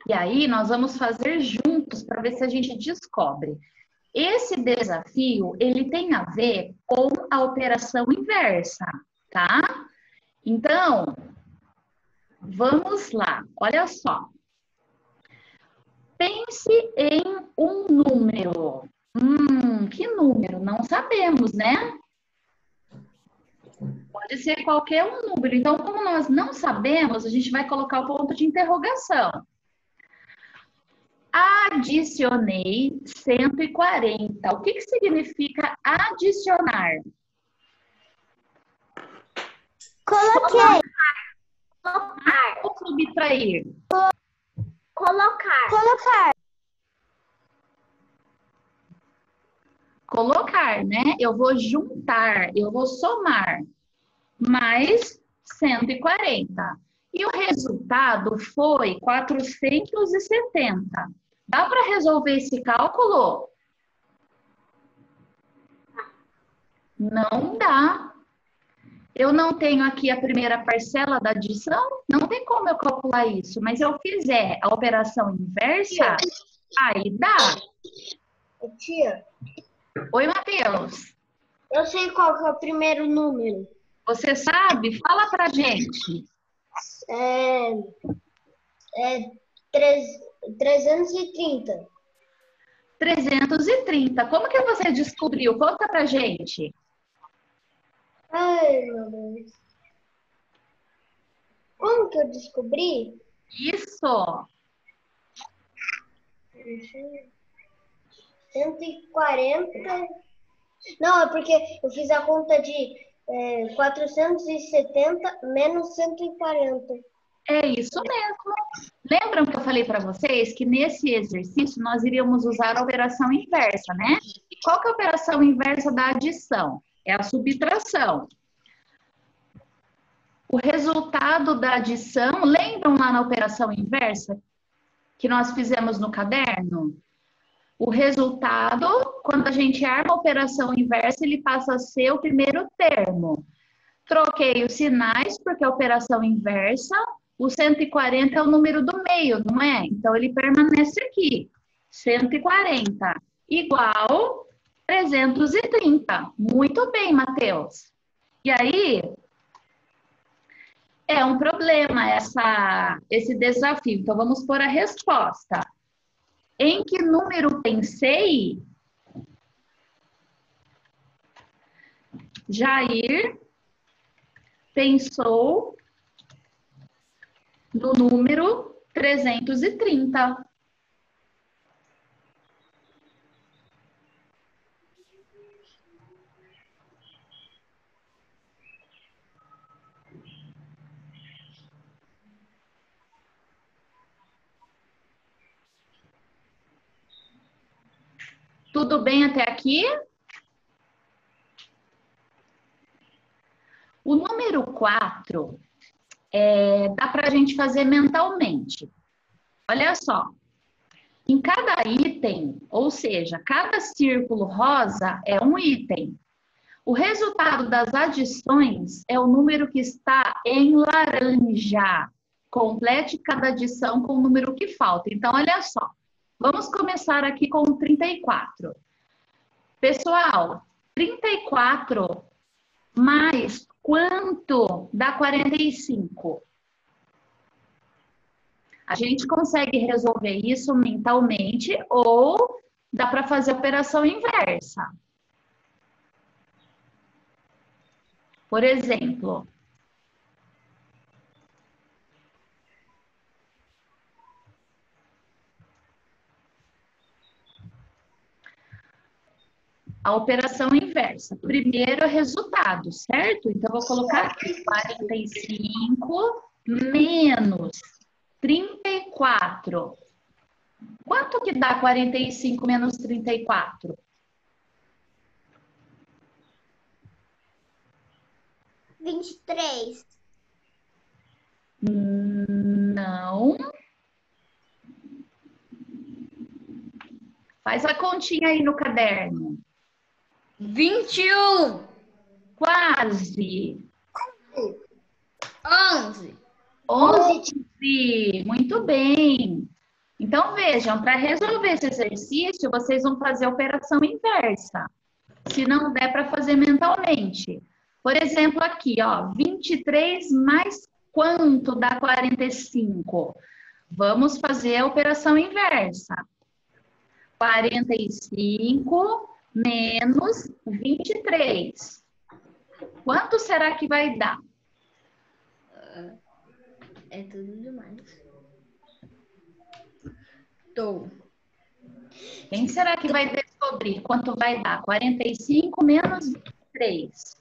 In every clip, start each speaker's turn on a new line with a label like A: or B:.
A: E aí nós vamos fazer juntos para ver se a gente descobre. Esse desafio, ele tem a ver com a operação inversa, tá? Então, vamos lá. Olha só. Pense em um número. Que número? Não sabemos, né? Pode ser qualquer um número. Então, como nós não sabemos, a gente vai colocar o ponto de interrogação. Adicionei 140. O que significa adicionar?
B: Coloquei.
A: Colocar ou subtrair?
B: Colocar. Colocar.
A: Colocar, né? Eu vou juntar, eu vou somar mais 140. E o resultado foi 470. Dá para resolver esse cálculo? Não dá. Eu não tenho aqui a primeira parcela da adição, não tem como eu calcular isso. Mas se eu fizer a operação inversa, aí dá.
B: Tia,
A: Oi, Matheus.
B: eu sei qual que é o primeiro número.
A: Você sabe? Fala pra gente.
B: É 330.
A: 330. Como que você descobriu? Conta pra gente.
B: Ai, meu Deus. Como que eu descobri?
A: Isso.
B: 140. Não, é porque eu fiz a conta de 470 menos 140.
A: É isso mesmo. Lembram que eu falei para vocês que nesse exercício nós iríamos usar a operação inversa, né? E qual que é a operação inversa da adição? É a subtração. O resultado da adição, lembram lá na operação inversa que nós fizemos no caderno? O resultado, quando a gente arma a operação inversa, ele passa a ser o primeiro termo. Troquei os sinais, porque a operação inversa, o 140 é o número do meio, não é? Então, ele permanece aqui. 140 igual 330. Muito bem, Matheus. E aí, é um problema esse desafio. Então, vamos pôr a resposta. Em que número pensei? Jair pensou no número 330. Tudo bem até aqui? O número 4 dá para a gente fazer mentalmente. Olha só. Em cada item, ou seja, cada círculo rosa é um item. O resultado das adições é o número que está em laranja. Complete cada adição com o número que falta. Então, olha só. Vamos começar aqui com o 34. Pessoal, 34 mais quanto dá 45? A gente consegue resolver isso mentalmente ou dá para fazer a operação inversa. Por exemplo, a operação inversa. Primeiro é resultado, certo? Então, eu vou colocar aqui 45 menos 34. Quanto que dá 45 menos 34?
B: 23.
A: Não. Faz a continha aí no caderno.
B: 21.
A: Quase.
B: 11.
A: 11. Muito bem. Então, vejam, para resolver esse exercício, vocês vão fazer a operação inversa. Se não der para fazer mentalmente. Por exemplo, aqui, ó, 23 mais quanto dá 45? Vamos fazer a operação inversa. 45 menos 23. Quanto será que vai dar?
C: É tudo demais. Tô.
A: Quem será que vai descobrir quanto vai dar? 45 menos 23.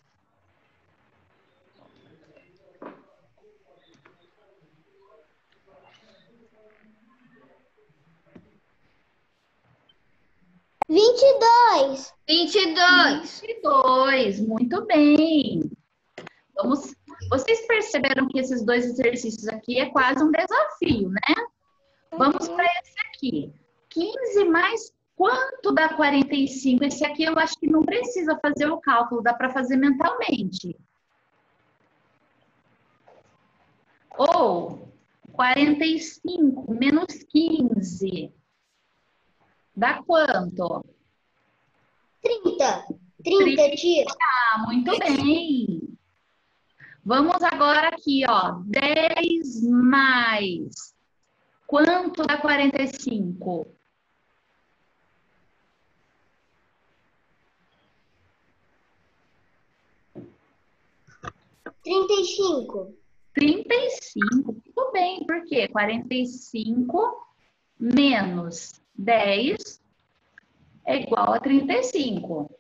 B: Vinte e dois.
C: 22.
A: 22, muito bem. Vocês perceberam que esses dois exercícios aqui é quase um desafio, né? Vamos para esse aqui. 15 mais quanto dá 45? Esse aqui eu acho que não precisa fazer o cálculo, dá para fazer mentalmente. Ou 45 menos 15 dá quanto?
B: 30. 30, tia.
A: Ah, muito bem. Vamos agora aqui, ó. 10 mais quanto dá 45?
B: 35.
A: 35, muito bem, por quê? 45 menos 10 é igual a 35.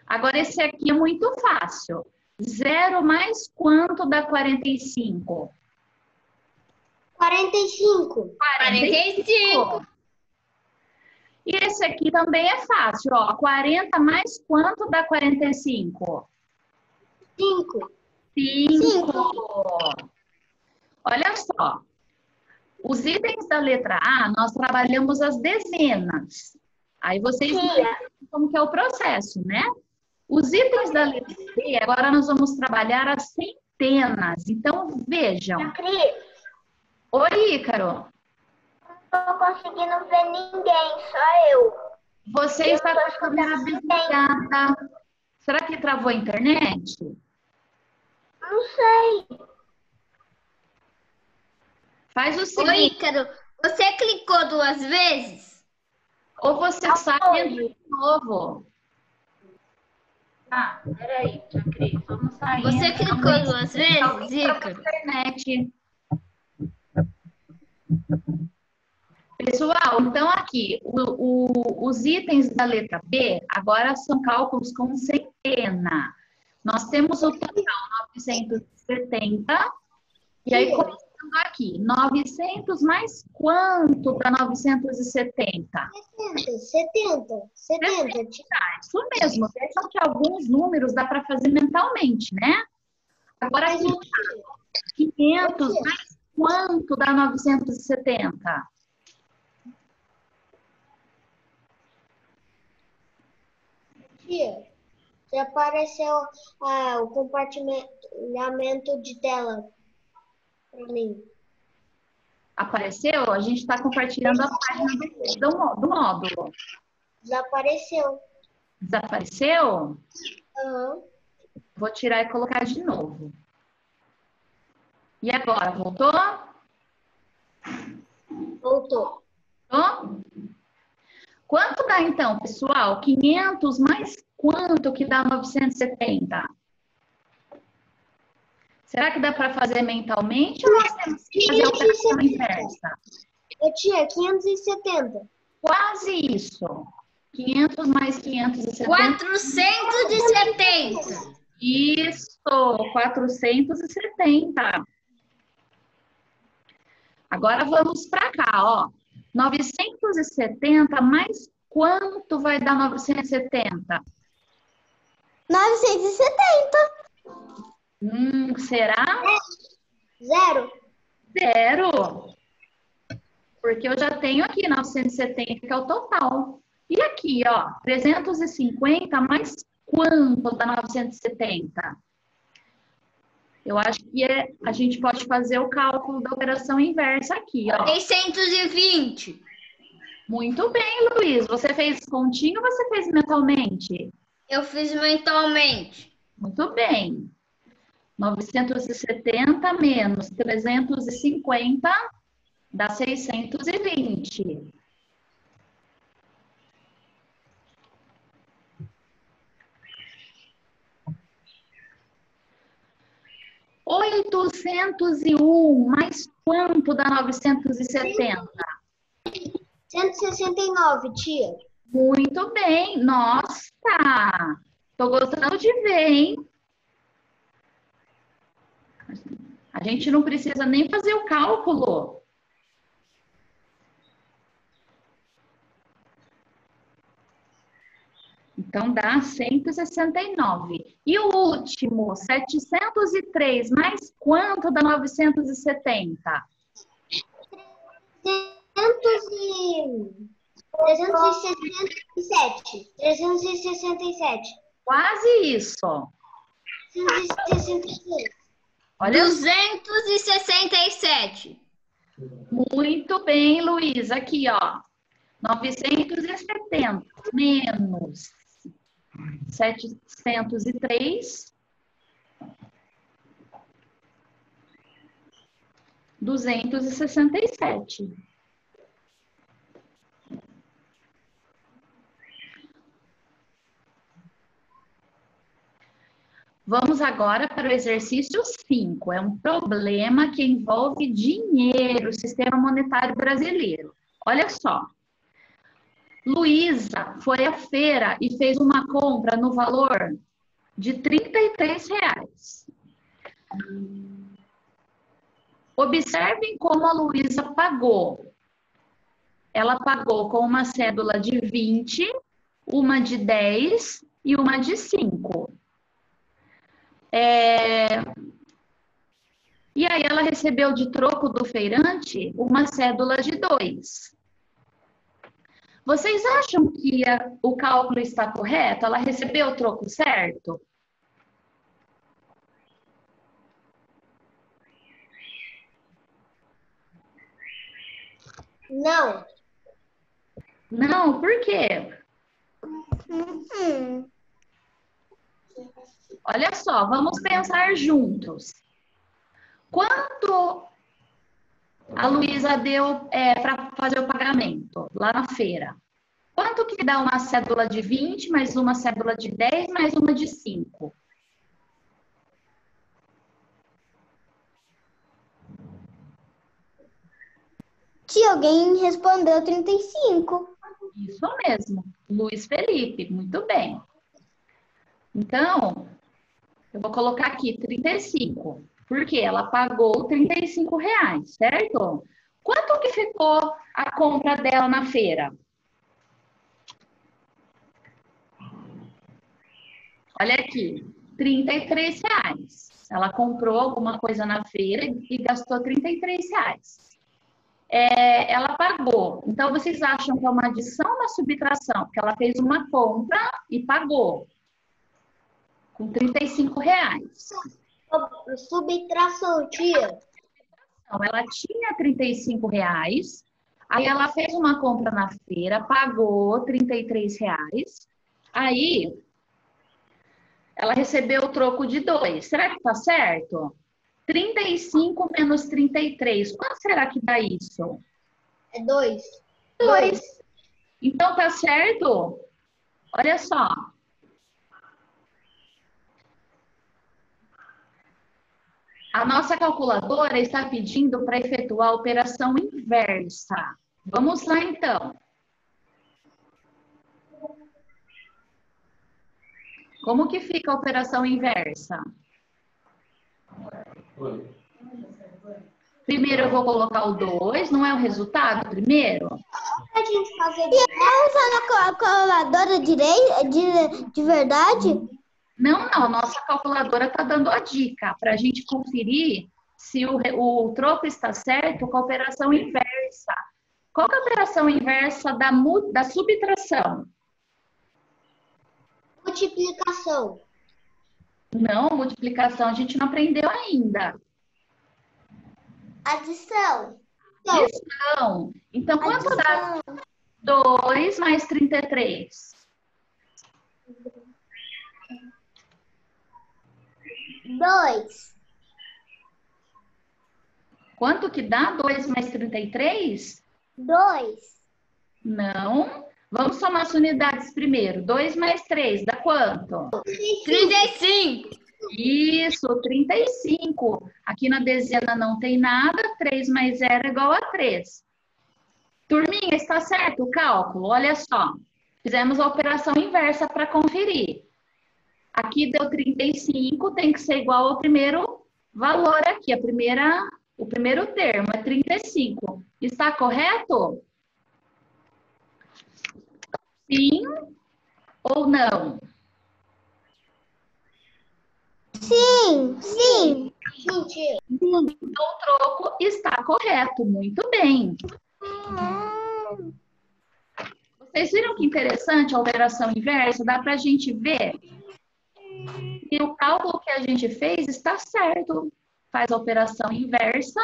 A: Agora, esse aqui é muito fácil. 0 mais quanto dá 45?
B: 45.
C: 45.
A: E esse aqui também é fácil, ó. 40 mais quanto dá 45?
B: 5.
A: 5. Olha só. Os itens da letra A, nós trabalhamos as dezenas. Aí vocês entendem como que é o processo, né? Os itens da letra B, agora nós vamos trabalhar as centenas. Então, vejam.
B: Cris,
A: Oi, Ícaro.
B: não tô conseguindo ver ninguém, só eu.
A: Você
B: Eu
A: está
B: tô
A: com a câmera
B: escutando
A: desligada. Será que travou a internet?
B: Não sei.
A: Faz o
C: Ô,
A: seguinte,
C: Ícaro, você clicou 2 vezes?
A: ou você sai e entra de novo. Tá, peraí, tia Cris, vamos sair.
C: Você clicou 2 vezes, Ícaro?
A: Internet. Pessoal, então aqui, os itens da letra B agora são cálculos com centena. Nós temos o total 970, e aí começando aqui, 900 mais quanto para 970?
B: 70, tia.
A: Isso mesmo, vejam que alguns números dá para fazer mentalmente, né? Agora aqui, 500 mais quanto dá 970?
B: Tia, já apareceu o compartilhamento de tela para mim.
A: Apareceu? A gente está compartilhando a página do módulo.
B: Desapareceu.
A: Desapareceu?
B: Aham.
A: Vou tirar e colocar de novo. E agora, voltou?
B: Voltou.
A: Voltou? Quanto dá então, pessoal? 500 mais quanto que dá 970? Será que dá para fazer mentalmente ou nós temos que fazer a operação inversa?
B: Eu tinha 570.
A: Quase isso. 500 mais 570.
C: 470.
A: Isso, 470. Agora vamos para cá, ó. 970 mais quanto vai dar 970?
B: 970.
A: Será?
B: Zero.
A: 0. Porque eu já tenho aqui 970, que é o total. E aqui, ó, 350 mais quanto dá 970? Eu acho que a gente pode fazer o cálculo da operação inversa aqui, ó.
C: 620.
A: Muito bem, Luiz. Você fez continho ou você fez mentalmente?
C: Eu fiz mentalmente.
A: Muito bem. 970 menos 350 dá 620. R$ 801 mais quanto dá 970?
B: 169, tia.
A: Muito bem. Nossa! Tô gostando de ver, hein? A gente não precisa nem fazer o cálculo. Então, dá 169. E o último, 703, mais quanto dá 970?
B: 367. 367.
A: Quase isso.
B: 366.
A: Olha,
C: 267.
A: muito bem, Luiz. Aqui, ó. 970 menos 703, 267. Vamos agora para o exercício 5. É um problema que envolve dinheiro, o sistema monetário brasileiro. Olha só. Luísa foi à feira e fez uma compra no valor de R$ 33. Observem como a Luísa pagou. Ela pagou com uma cédula de 20, uma de 10 e uma de 5. E aí ela recebeu de troco do feirante uma cédula de 2. Vocês acham que o cálculo está correto? Ela recebeu o troco certo?
B: Não.
A: Não, por quê? Olha só, vamos pensar juntos. Quanto a Luísa deu para fazer o pagamento lá na feira? Quanto que dá uma cédula de 20, mais uma cédula de 10, mais uma de 5?
B: Tia, alguém respondeu 35.
A: Isso mesmo, Luiz Felipe, muito bem. Então, eu vou colocar aqui 35, porque ela pagou R$ 35, certo? Quanto que ficou a compra dela na feira? Olha aqui, R$ 33. Ela comprou alguma coisa na feira e gastou R$ 33. Ela pagou. Então, vocês acham que é uma adição ou uma subtração? Porque ela fez uma compra e pagou com R$ 35.
B: Subtração, tia.
A: Então, ela tinha R$ 35, aí ela fez uma compra na feira, pagou R$ 33, aí ela recebeu o troco de 2. Será que tá certo? 35 menos 33, quanto será que dá isso?
B: É 2.
A: 2. Então, tá certo? Olha só. A nossa calculadora está pedindo para efetuar a operação inversa. Vamos lá, então. Como que fica a operação inversa? Primeiro eu vou colocar o 2, não é o resultado primeiro?
B: A gente fazer de usando a calculadora de verdade?
A: Não, a nossa calculadora está dando a dica para a gente conferir se o troco está certo com a operação inversa. Qual que é a operação inversa da subtração?
B: Multiplicação.
A: Não, multiplicação a gente não aprendeu ainda.
B: Adição.
A: Adição. Então, quanto dá
B: Adição.
A: 2 mais 33?
B: 2.
A: Quanto que dá 2 mais 33?
B: 2.
A: Não. Vamos somar as unidades primeiro. 2 mais 3 dá quanto?
C: 35.
A: Isso, 35. Aqui na dezena não tem nada. 3 mais 0 é igual a 3. Turminha, está certo o cálculo? Olha só. Fizemos a operação inversa para conferir. Aqui deu 35, tem que ser igual ao primeiro valor aqui. O primeiro termo é 35. Está correto? Sim ou não?
B: Sim.
A: Então, o troco está correto. Muito bem. Vocês viram que interessante a operação inversa? Dá para a gente ver que o cálculo que a gente fez está certo. Faz a operação inversa.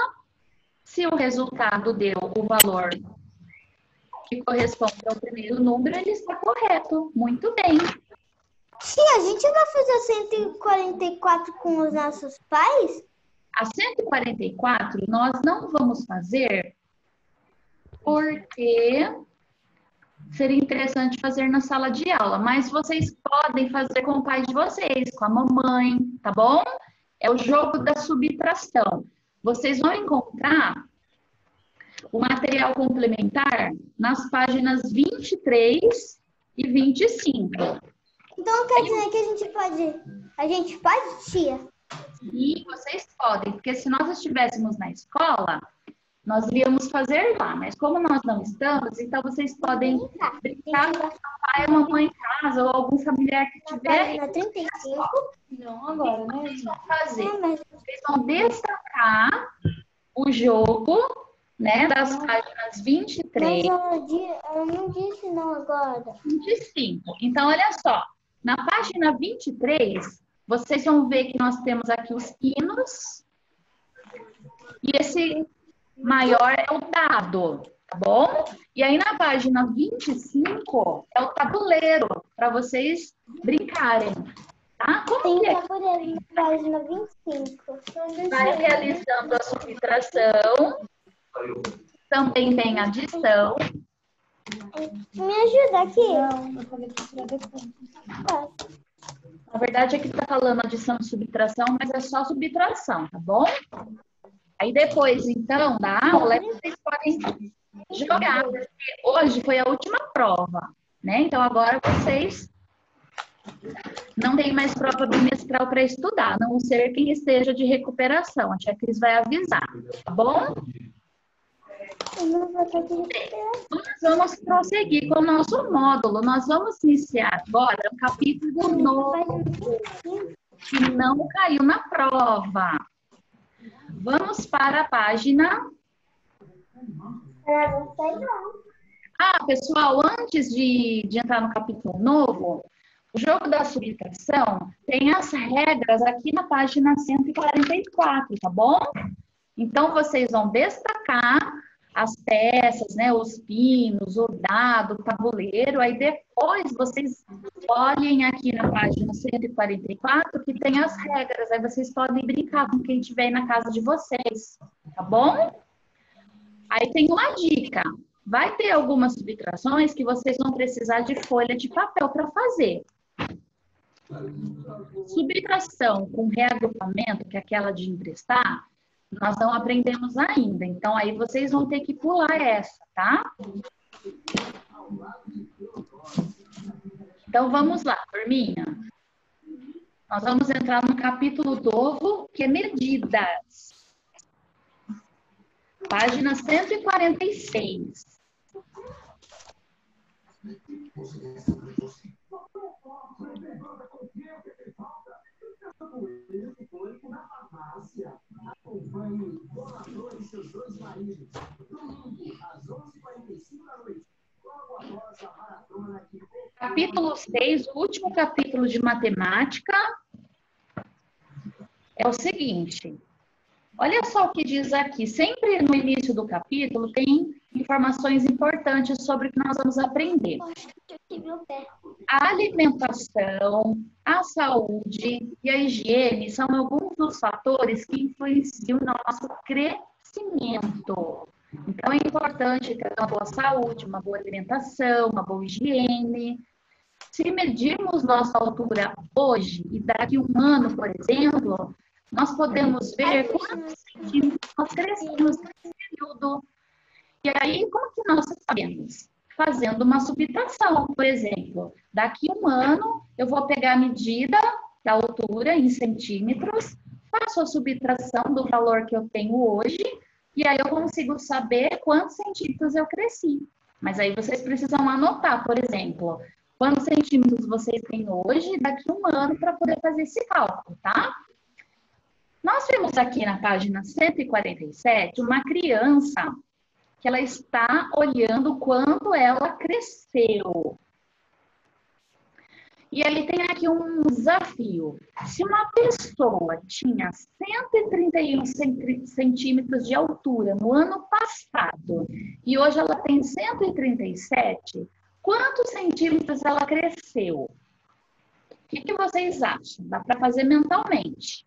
A: Se o resultado deu o valor que corresponde ao primeiro número, ele está correto. Muito bem.
B: Tia, a gente vai fazer 144 com os nossos pais?
A: A 144 nós não vamos fazer porque seria interessante fazer na sala de aula, mas vocês podem fazer com o pai de vocês, com a mamãe, tá bom? É o jogo da subtração. Vocês vão encontrar o material complementar nas páginas 23 e 25.
B: Então quer dizer que a gente pode, tia?
A: E vocês podem, porque se nós estivéssemos na escola, nós iríamos fazer lá, mas como nós não estamos, então vocês podem brincar com o pai e a mamãe em casa, ou algum familiar que
B: Na
A: tiver.
B: página 35?
C: Não, agora, né?
A: Vocês vão fazer.
B: Mas
A: Vocês vão destacar o jogo, né, das páginas 23
B: ela não disse não agora.
A: e 25. Então, olha só, na página 23, vocês vão ver que nós temos aqui os hinos, e esse maior é o dado, tá bom? E aí na página 25 é o tabuleiro, para vocês brincarem, tá? Como
B: Tem
A: que é?
B: tabuleiro na página 25.
A: Vai realizando a subtração, também tem adição.
B: Me ajuda aqui.
C: Não, eu falei que tirar depois.
A: Na verdade, aqui está falando adição e subtração, mas é só subtração, tá bom? Aí depois, então, da aula, vocês podem jogar, porque hoje foi a última prova, né? Então, agora vocês não têm mais prova bimestral para estudar, a não ser quem esteja de recuperação. A tia Cris vai avisar, tá bom?
B: Eu não vou ter que
A: Nós vamos prosseguir com o nosso módulo. Nós vamos iniciar agora um capítulo novo, que não caiu na prova. Vamos para a página... Ah, pessoal, antes de entrar no capítulo novo, o jogo da subtração tem as regras aqui na página 144, tá bom? Então, vocês vão destacar as peças, né, os pinos, o dado, o tabuleiro, aí depois vocês olhem aqui na página 144 que tem as regras, aí vocês podem brincar com quem estiver aí na casa de vocês, tá bom? Aí tem uma dica, vai ter algumas subtrações que vocês vão precisar de folha de papel para fazer. Subtração com reagrupamento, que é aquela de emprestar, nós não aprendemos ainda. Então, aí vocês vão ter que pular essa, tá? Então, vamos lá, turminha. Nós vamos entrar no capítulo novo, que é medidas. Página 146. Capítulo 6, o último capítulo de matemática. é o seguinte. Olha só o que diz aqui. Sempre no início do capítulo tem informações importantes sobre o que nós vamos aprender. A alimentação, a saúde e a higiene são alguns dos fatores que influenciam o nosso crescimento. Então, é importante ter uma boa saúde, uma boa alimentação, uma boa higiene. Se medirmos nossa altura hoje e daqui a um ano, por exemplo, nós podemos ver quantos centímetros nós crescemos nesse período. E aí, como que nós sabemos? Fazendo uma subtração, por exemplo. Daqui a um ano, eu vou pegar a medida da altura em centímetros, faço a subtração do valor que eu tenho hoje, e aí eu consigo saber quantos centímetros eu cresci. Mas aí vocês precisam anotar, por exemplo, quantos centímetros vocês têm hoje e daqui a um ano para poder fazer esse cálculo, tá? Nós vemos aqui na página 147 uma criança que ela está olhando quanto ela cresceu. E ele tem aqui um desafio. Se uma pessoa tinha 131 centímetros de altura no ano passado e hoje ela tem 137, quantos centímetros ela cresceu? O que vocês acham? Dá para fazer mentalmente.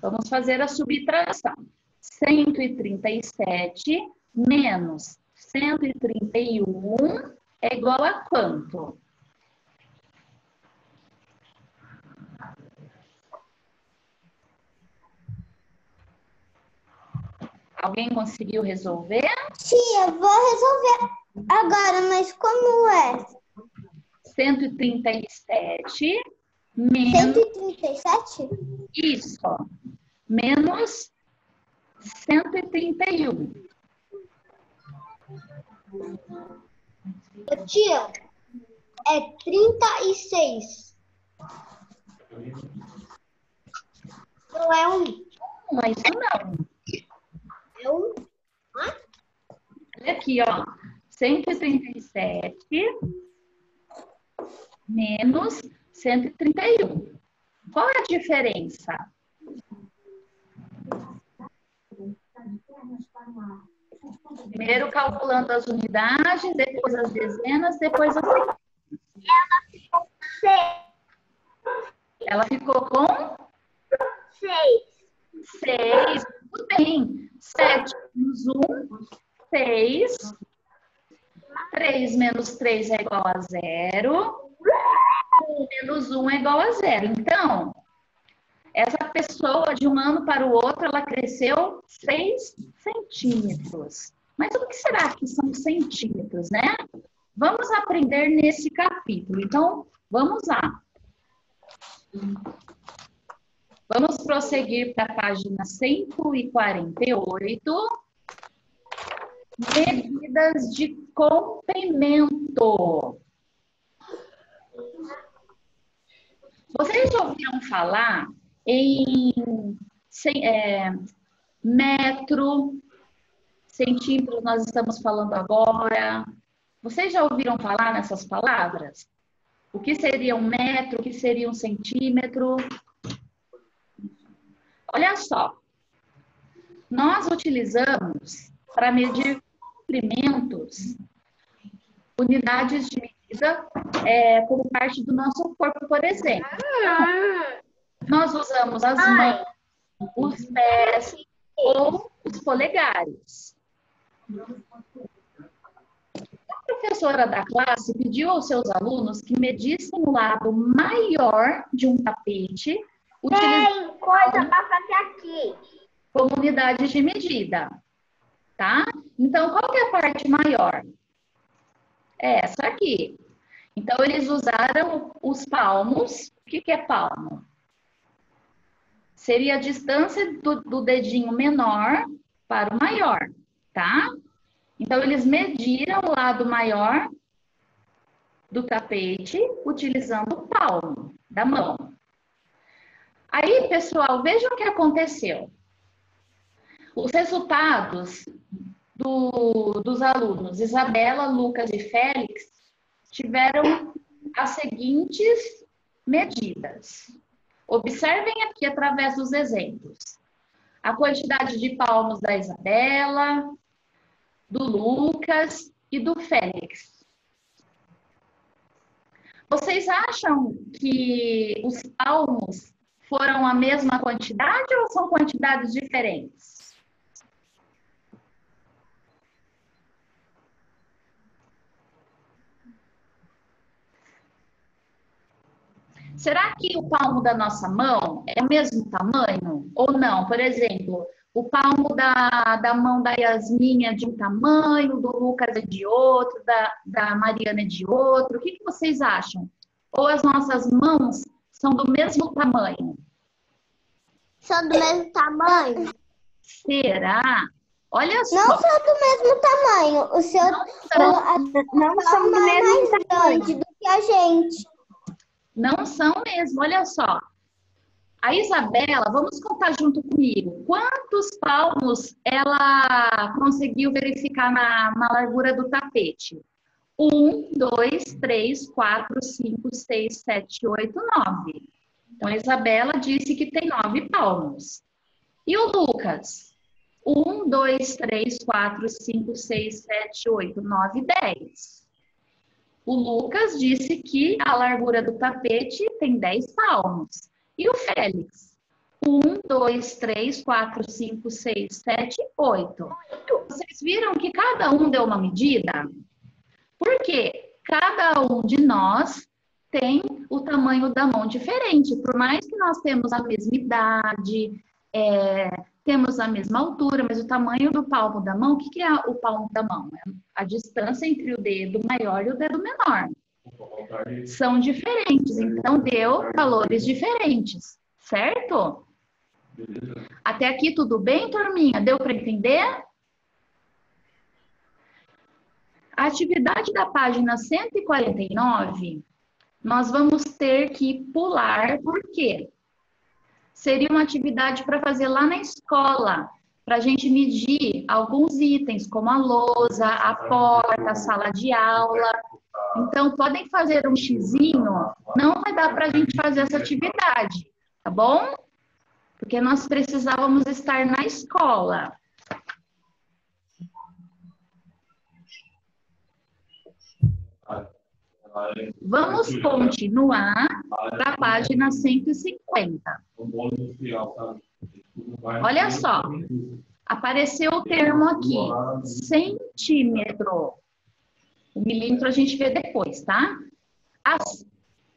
A: Vamos fazer a subtração. 137 menos 131 é igual a quanto? Alguém conseguiu resolver?
B: Sim, eu vou resolver agora, mas como é?
A: 137 menos...
B: 137?
A: Isso. Menos 131.
B: Tia, é 36. Não é um.
A: Mas não.
B: É um.
A: Olha aqui, ó. 137 menos 131. Qual é a diferença? Primeiro calculando as unidades, depois as dezenas, depois as centenas. Ela ficou com
B: 6.
A: 6. Tudo bem. 7 menos 1, 6. 3 menos 3 é igual a 0. 1 menos 1 é igual a 0. Então, essa pessoa, de um ano para o outro, ela cresceu 6 centímetros. Mas o que será que são centímetros, né? Vamos aprender nesse capítulo. Então, vamos lá. Vamos prosseguir para a página 148. Medidas de comprimento. Vocês já ouviram falar em metro, centímetros, nós estamos falando agora. Vocês já ouviram falar nessas palavras? O que seria um metro, o que seria um centímetro? Olha só, nós utilizamos para medir comprimentos unidades de medida como parte do nosso corpo, por exemplo. Nós usamos as mãos, os pés ou os polegares. A professora da classe pediu aos seus alunos que medissem o lado maior de um tapete utilizando
B: Coisa para fazer aqui.
A: como unidade de medida, tá? Então, qual que é a parte maior? É essa aqui. Então, eles usaram os palmos. O que é palmo? Seria a distância do dedinho menor para o maior, tá? Então, eles mediram o lado maior do tapete utilizando o palmo da mão. Aí, pessoal, vejam o que aconteceu. Os resultados dos alunos Isabela, Lucas e Félix tiveram as seguintes medidas. Observem aqui através dos exemplos. A quantidade de palmos da Isabela, do Lucas e do Félix. Vocês acham que os palmos foram a mesma quantidade ou são quantidades diferentes? Será que o palmo da nossa mão é o mesmo tamanho ou não? Por exemplo, o palmo da mão da Yasmin é de um tamanho, do Lucas é de outro, da Mariana é de outro. O que vocês acham? Ou as nossas mãos são do mesmo tamanho?
B: São do mesmo tamanho?
A: Será? Olha só.
B: Não são do mesmo tamanho. O seu
C: Não são do
B: é
C: mesmo
B: mais grande do que a gente.
A: Não são mesmo, olha só. A Isabela, vamos contar junto comigo. Quantos palmos ela conseguiu verificar na largura do tapete? 1, 2, 3, 4, 5, 6, 7, 8, 9. Então, a Isabela disse que tem 9 palmos. E o Lucas? 1, 2, 3, 4, 5, 6, 7, 8, 9, 10. O Lucas disse que a largura do tapete tem 10 palmos. E o Félix? 1, 2, 3, 4, 5, 6, 7, 8. Vocês viram que cada um deu uma medida? Porque cada um de nós tem o tamanho da mão diferente. Por mais que nós temos a mesma idade, temos a mesma altura, mas o tamanho do palmo da mão, o que é o palmo da mão? É a distância entre o dedo maior e o dedo menor. São diferentes, então deu valores diferentes, certo? Até aqui tudo bem, turminha? Deu para entender? A atividade da página 149, nós vamos ter que pular, por quê? Seria uma atividade para fazer lá na escola, para a gente medir alguns itens, como a lousa, a porta, a sala de aula. Então, podem fazer um xizinho, não vai dar para a gente fazer essa atividade, tá bom? Porque nós precisávamos estar na escola. Vamos continuar para a página 150. Olha só, apareceu o termo aqui, centímetro. O milímetro a gente vê depois, tá?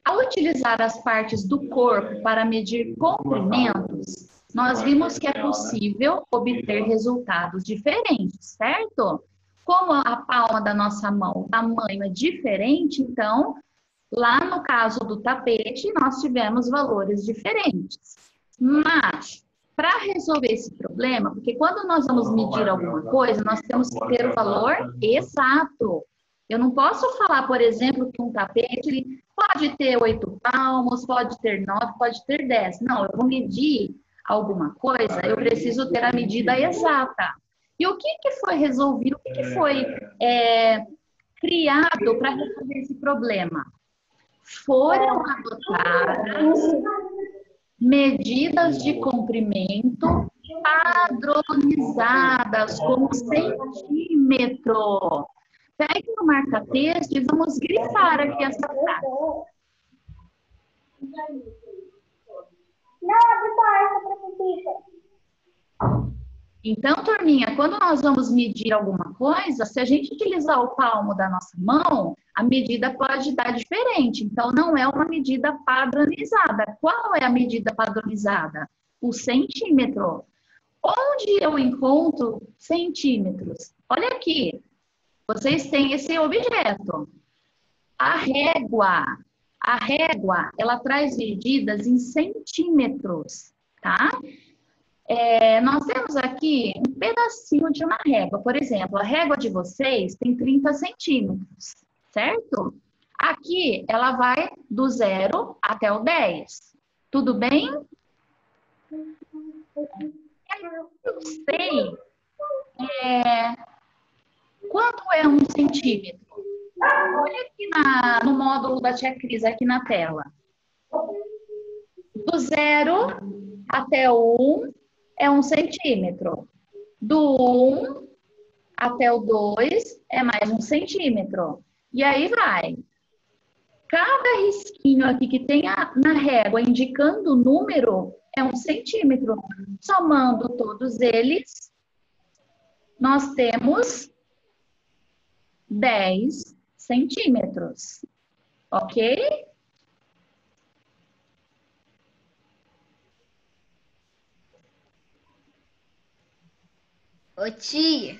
A: Ao utilizar as partes do corpo para medir comprimentos, nós vimos que é possível obter resultados diferentes, certo? Como a palma da nossa mão, o tamanho é diferente, então, lá no caso do tapete, nós tivemos valores diferentes. Mas, para resolver esse problema, porque quando nós vamos medir alguma coisa, nós temos que ter o valor exato. Eu não posso falar, por exemplo, que um tapete ele pode ter 8 palmos, pode ter 9, pode ter 10. Não, eu vou medir alguma coisa, eu preciso ter a medida exata. E o que foi resolvido, o que foi criado para resolver esse problema? Foram adotadas medidas de comprimento padronizadas como centímetro. Pegue no marca-texto e vamos grifar aqui essa frase. Então, turminha, quando nós vamos medir alguma coisa, se a gente utilizar o palmo da nossa mão, a medida pode dar diferente. Então, não é uma medida padronizada. Qual é a medida padronizada? O centímetro. Onde eu encontro centímetros? Olha aqui. Vocês têm esse objeto. A régua, ela traz medidas em centímetros, tá? Nós temos aqui um pedacinho de uma régua. Por exemplo, a régua de vocês tem 30 centímetros, certo? Aqui, ela vai do 0 até o 10. Tudo bem? Eu sei quanto é 1 centímetro. Olha aqui no módulo da tia Cris, aqui na tela. Do 0 até o 1 é 1 centímetro. Do 1 até o 2 é mais 1 centímetro. E aí vai. Cada risquinho aqui que tem na régua indicando o número é 1 centímetro. Somando todos eles, nós temos 10 centímetros. Ok?
B: Ô, tia.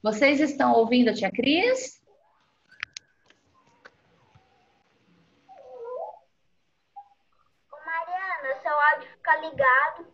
A: Vocês estão ouvindo a tia Cris?
B: Ô, Mariana, seu áudio fica ligado.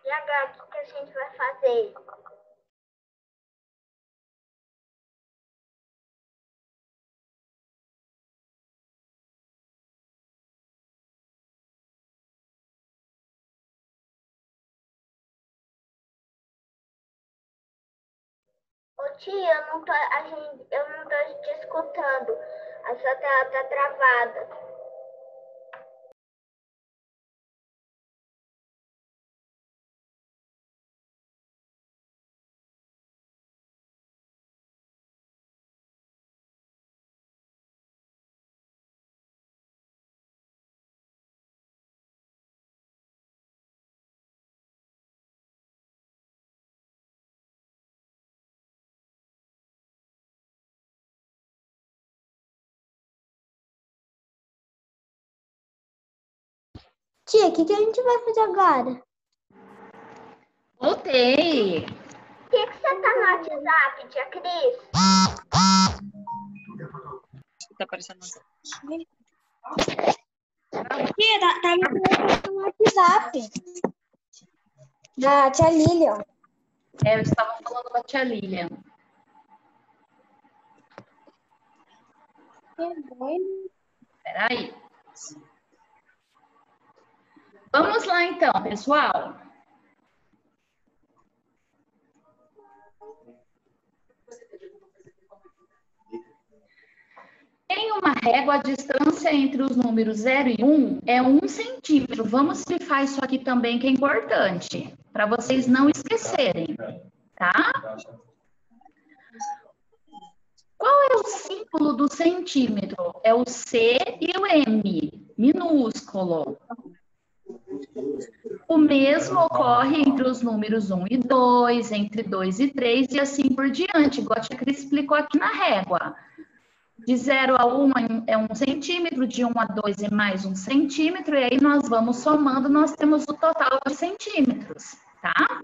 B: E agora, o que a gente vai fazer? Ô, tia, eu não tô te escutando. A sua tela tá travada. Tia, o que a gente vai fazer agora?
A: Voltei.
B: Por que você tá no WhatsApp, tia Cris?
D: Tá aparecendo.
C: Tia, tá no WhatsApp. Da tia Lilian.
A: Eu estava falando com a tia Lilian. Peraí. Vamos lá então, pessoal. Em uma régua, a distância entre os números 0 e 1 é 1 centímetro. Vamos grifar isso aqui também, que é importante, para vocês não esquecerem, tá? Qual é o símbolo do centímetro? É o C e o M, minúsculo. O mesmo ocorre entre os números 1 e 2, entre 2 e 3 e assim por diante, igual a tia Cris explicou aqui na régua. De 0 a 1 é 1 centímetro, de 1 a 2 é mais 1 centímetro, e aí nós vamos somando, nós temos o total de centímetros, tá?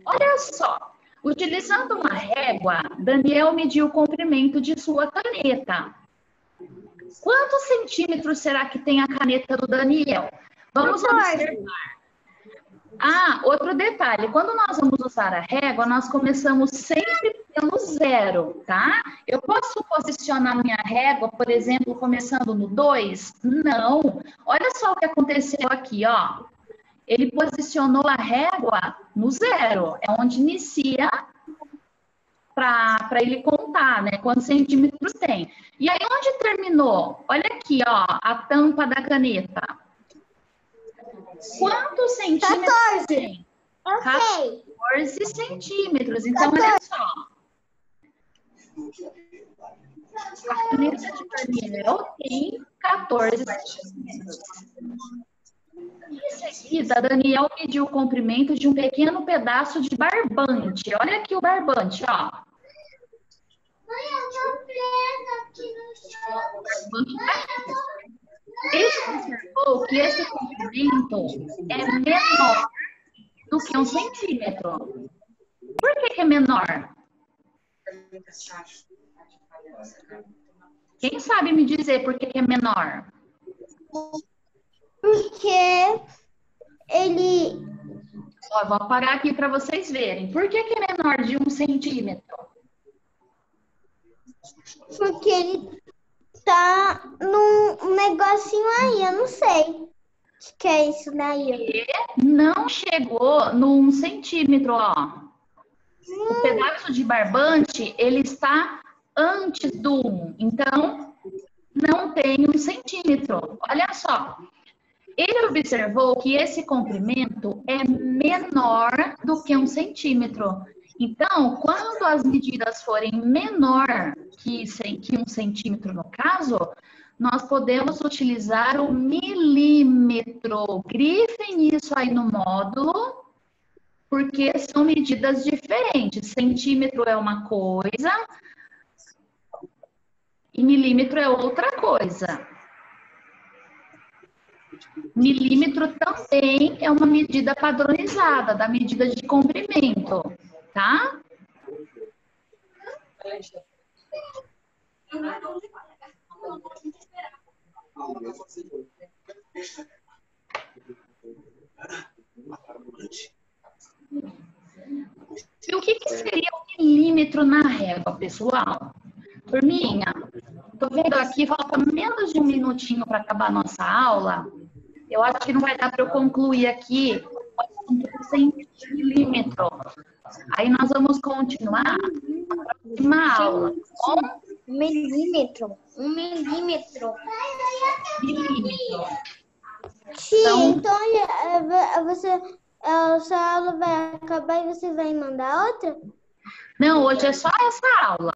A: Olha só, utilizando uma régua, Daniel mediu o comprimento de sua caneta. Quantos centímetros será que tem a caneta do Daniel? Vamos observar. Ah, outro detalhe, quando nós vamos usar a régua, nós começamos sempre pelo 0, tá? Eu posso posicionar minha régua, por exemplo, começando no 2? Não. Olha só o que aconteceu aqui, ó. Ele posicionou a régua no 0, é onde inicia para ele contar, né? Quantos centímetros tem. E aí, onde terminou? Olha aqui, ó, a tampa da caneta. Quantos centímetros
B: 14.
A: tem?
B: Eu sei.
A: 14 centímetros. Então, olha só. A caneta de Daniel tem 14 centímetros. Em seguida, Daniel mediu o comprimento de um pequeno pedaço de barbante. Olha aqui o barbante, ó. Ele observou que esse comprimento é menor do que 1 centímetro. Por que é menor? Quem sabe me dizer por que é menor?
C: Porque ele...
A: Ó, eu vou apagar aqui para vocês verem. Por que é menor de 1 centímetro?
C: Porque ele tá num negocinho aí, eu não sei o que é isso daí.
A: Não chegou no 1 centímetro, ó. O pedaço de barbante, ele está antes do 1. Então, não tem 1 centímetro. Olha só. Ele observou que esse comprimento é menor do que 1 centímetro. Então, quando as medidas forem menor que 1 centímetro no caso, nós podemos utilizar o milímetro. Grifem isso aí no módulo, porque são medidas diferentes. Centímetro é uma coisa e milímetro é outra coisa. Milímetro também é uma medida padronizada da medida de comprimento, tá? E o que seria um milímetro na régua, pessoal? Turminha, tô vendo aqui, falta menos de 1 minutinho para acabar a nossa aula. Eu acho que não vai dar para eu concluir aqui o centímetro. Aí nós vamos continuar a próxima aula.
C: Milímetro. 1 milímetro.
A: Milímetro.
C: Sim, então a sua aula vai acabar e você vai mandar outra?
A: Não, hoje é só essa aula.